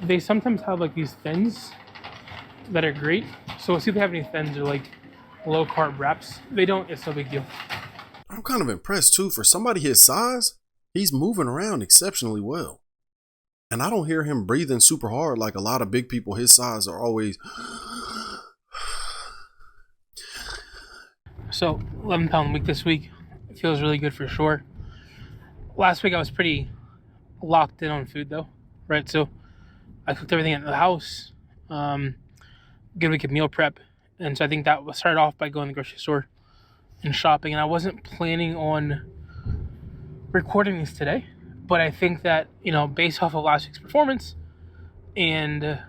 They sometimes have like these thins that are great. So we'll see if they have any thins or like low carb wraps. If they don't, it's no big deal. I'm kind of impressed too. For somebody his size, he's moving around exceptionally well. And I don't hear him breathing super hard like a lot of big people his size are always. So 11-pound week this week. It feels really good for sure. Last week I was pretty locked in on food though, right? So I cooked everything at the house. Good week of meal prep. And so I think that started off by going to the grocery store and shopping. And I wasn't planning on recording this today, but I think that, based off of last week's performance and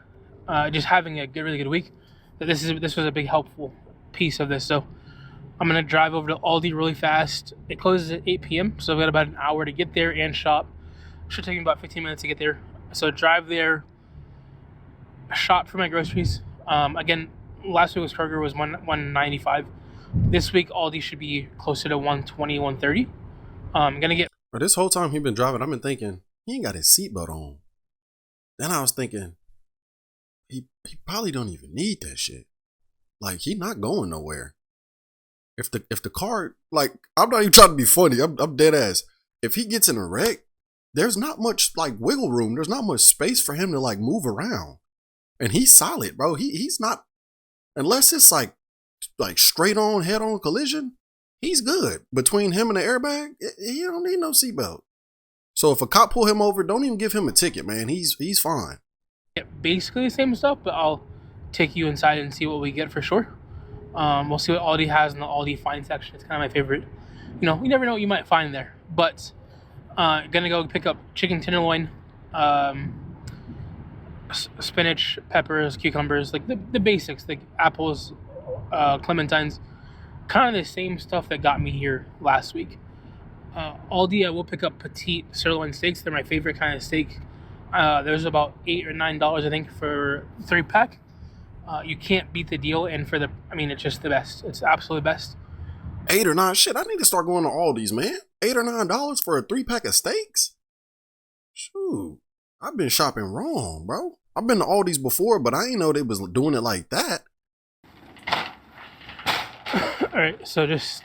just having a really good week, that this was a big helpful piece of this. So I'm gonna drive over to Aldi really fast. It closes at 8 p.m., so I've got about an hour to get there and shop. Should take me about 15 minutes to get there. So drive there, shop for my groceries. Again, last week's Kroger was 195. This week Aldi should be closer to 120, 130. I'm gonna get. But this whole time he been driving, I've been thinking he ain't got his seatbelt on. Then I was thinking he probably don't even need that shit. Like he not going nowhere. If the car, like, I'm not even trying to be funny. I'm dead ass. If he gets in a wreck, there's not much like wiggle room. There's not much space for him to like move around. And he's solid, bro. He's not, unless it's like straight on head on collision, he's good. Between him and the airbag, he don't need no seatbelt. So if a cop pull him over, don't even give him a ticket, man. He's fine. Basically the same stuff, but I'll take you inside and see what we get for sure. We'll see what Aldi has in the Aldi find section. It's kind of my favorite. You never know what you might find there. But gonna go pick up chicken tenderloin, spinach, peppers, cucumbers, like the basics, like apples, clementines, kind of the same stuff that got me here last week. Aldi, I will pick up petite sirloin steaks. They're my favorite kind of steak. There's about $8 or $9, I think, for 3-pack. You can't beat the deal, and it's just the best. It's absolutely best. 8 or 9, shit. I need to start going to Aldi's, man. $8 or $9 for a 3-pack of steaks. Shoot, I've been shopping wrong, bro. I've been to Aldi's before, but I didn't know they was doing it like that. All right, so just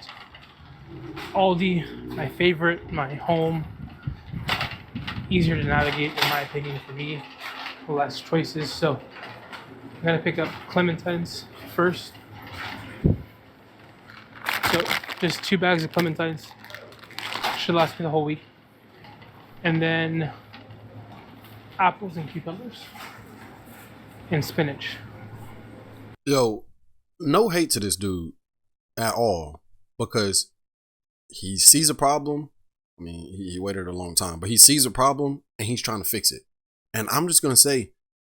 Aldi, my favorite, my home. Easier to navigate, in my opinion, for me. Less choices, so I'm gonna pick up clementines first. So just 2 bags of clementines. Should last me the whole week. And then apples and cucumbers. And spinach. Yo, no hate to this dude at all, because he sees a problem. I mean, he waited a long time, but he sees a problem and he's trying to fix it. And I'm just going to say,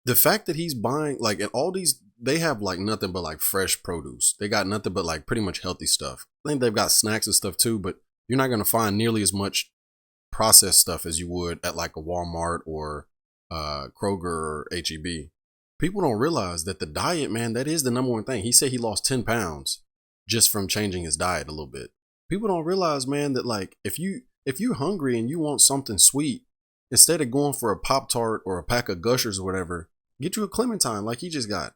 the fact that he's buying, like, at Aldi's, they have like nothing but like fresh produce. They got nothing but like pretty much healthy stuff. I think they've got snacks and stuff too, but you're not going to find nearly as much processed stuff as you would at like a Walmart or Kroger or HEB. People don't realize that the diet, man, that is the number one thing. He said he lost 10 pounds just from changing his diet a little bit. People don't realize, man, that like if you're hungry and you want something sweet, instead of going for a Pop-Tart or a pack of Gushers or whatever, get you a Clementine like he just got.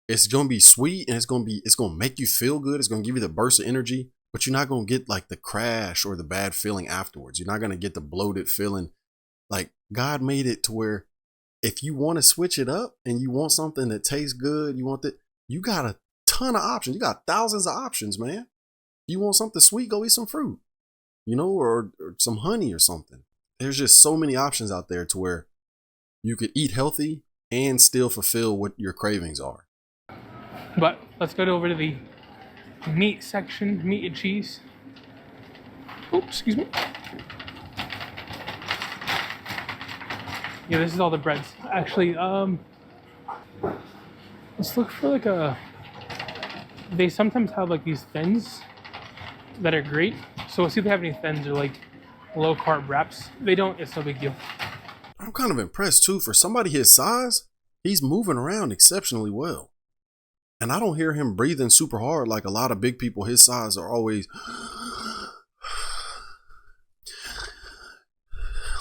It's going to be sweet and it's going to make you feel good. It's going to give you the burst of energy, but you're not going to get like the crash or the bad feeling afterwards. You're not going to get the bloated feeling. Like God made it to where if you want to switch it up and you want something that tastes good, you got a ton of options. You got thousands of options, man. You want something sweet, go eat some fruit, or some honey or something. There's just so many options out there to where you could eat healthy and still fulfill what your cravings are. But let's go over to the meat section, meat and cheese. Oops, excuse me. Yeah, this is all the breads. Actually, let's look for they sometimes have like these thins that are great. So we'll see if they have any thins or like low carb wraps. If they don't, it's no big deal. I'm kind of impressed too. For somebody his size, he's moving around exceptionally well. And I don't hear him breathing super hard like a lot of big people his size are always.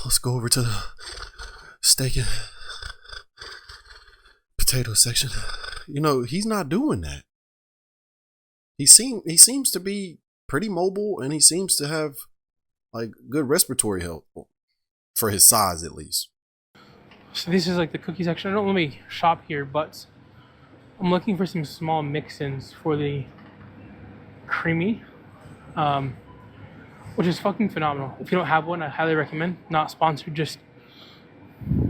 Let's go over to the steak. potato section. You know, he's not doing that. He seems to be pretty mobile, and he seems to have like good respiratory health for his size, at least. So this is like the cookie section. I don't really shop here, but I'm looking for some small mix-ins for the creamy, which is fucking phenomenal. If you don't have one, I highly recommend. Not sponsored, just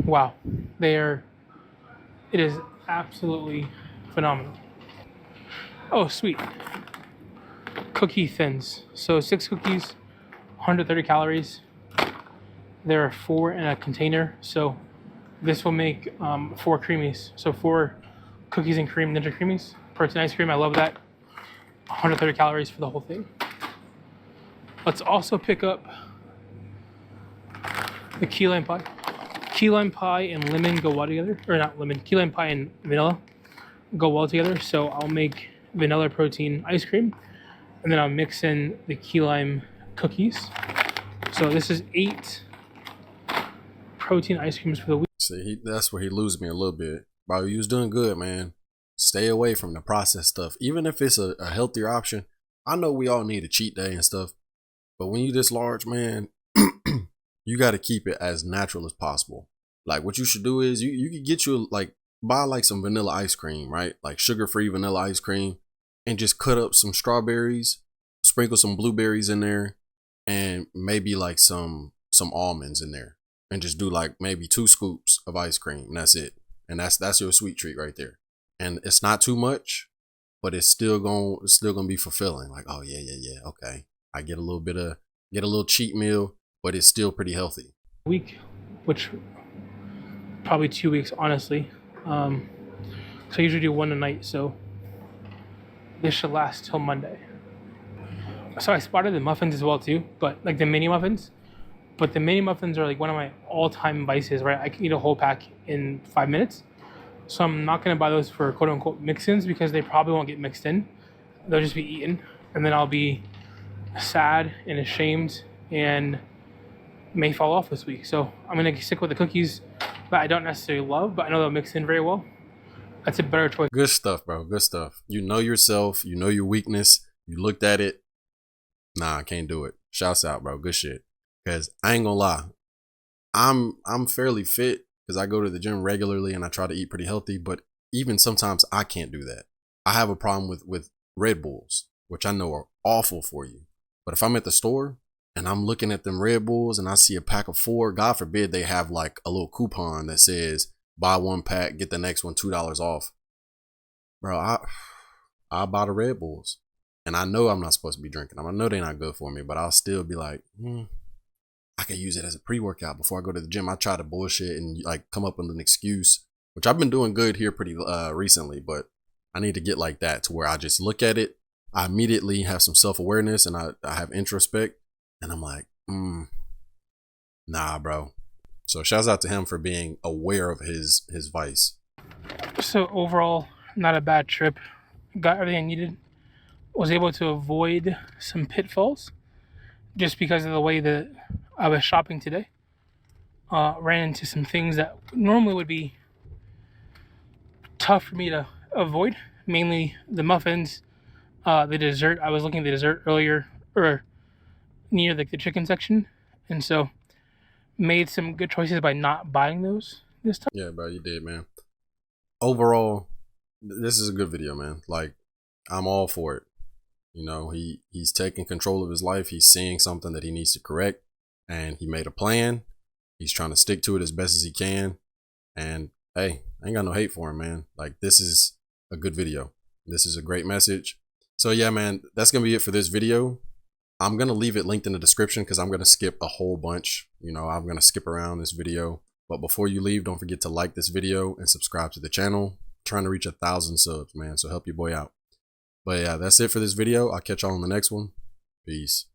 wow. It is absolutely phenomenal. Oh, sweet. Cookie thins. So 6 cookies, 130 calories. There are 4 in a container, so this will make 4 creamies. So 4 cookies and cream Ninja Creamies. Protein ice cream, I love that. 130 calories for the whole thing. Let's also pick up the key lime pie. Key lime pie and lemon go well together. Or not lemon, key lime pie and vanilla go well together. So I'll make vanilla protein ice cream, and then I'll mix in the key lime cookies. So this is 8 protein ice creams for the week. See, that's where he loses me a little bit. Bro, you was doing good, man. Stay away from the processed stuff. Even if it's a healthier option. I know we all need a cheat day and stuff, but when you this large, man, you got to keep it as natural as possible. Like, what you should do is you can get you like buy like some vanilla ice cream, right? Like sugar-free vanilla ice cream, and just cut up some strawberries, sprinkle some blueberries in there, and maybe like some almonds in there, and just do like maybe 2 scoops of ice cream, and that's it. And that's your sweet treat right there. And it's not too much, but it's still gonna be fulfilling. Like, oh yeah, okay. I get a little cheat meal, but it's still pretty healthy. Week, which probably 2 weeks, honestly. So I usually do 1 a night, so this should last till Monday. So I spotted the muffins as well too, but like the mini muffins. But the mini muffins are like one of my all-time vices, right? I can eat a whole pack in 5 minutes. So I'm not gonna buy those for quote unquote mix-ins because they probably won't get mixed in. They'll just be eaten, and then I'll be sad and ashamed and may fall off this week. So I'm gonna stick with the cookies that I don't necessarily love, but I know they'll mix in very well. That's a better choice. Good stuff, bro. Good stuff. You know yourself. You know your weakness. You looked at it. Nah, I can't do it. Shouts out, bro. Good shit. Cause I ain't gonna lie, I'm fairly fit because I go to the gym regularly and I try to eat pretty healthy. But even sometimes I can't do that. I have a problem with Red Bulls, which I know are awful for you. But if I'm at the store and I'm looking at them Red Bulls and I see a pack of 4, God forbid they have like a little coupon that says buy 1 pack, get the next one $2 off. Bro, I buy the Red Bulls, and I know I'm not supposed to be drinking them. I know they're not good for me, but I'll still be like, I can use it as a pre-workout before I go to the gym. I try to bullshit and like come up with an excuse, which I've been doing good here pretty recently, but I need to get like that to where I just look at it. I immediately have some self-awareness and I have introspect, and I'm like, nah, bro. So shouts out to him for being aware of his vice. So overall, not a bad trip. Got everything I needed. Was able to avoid some pitfalls just because of the way that I was shopping today. Ran into some things that normally would be tough for me to avoid, mainly the muffins, the dessert. I was looking at the dessert earlier, or near like the chicken section, and so made some good choices by not buying those this time. Yeah, bro, you did, man. Overall, this is a good video, man. Like, I'm all for it. You know, he's taking control of his life. He's seeing something that he needs to correct, and he made a plan. He's trying to stick to it as best as he can. And hey, I ain't got no hate for him, man. Like, this is a good video. This is a great message. So yeah, man, that's gonna be it for this video. I'm gonna leave it linked in the description because I'm gonna skip a whole bunch. You know, I'm gonna skip around this video. But before you leave, don't forget to like this video and subscribe to the channel. I'm trying to reach 1,000 subs, man. So help your boy out. But yeah, that's it for this video. I'll catch y'all on the next one. Peace.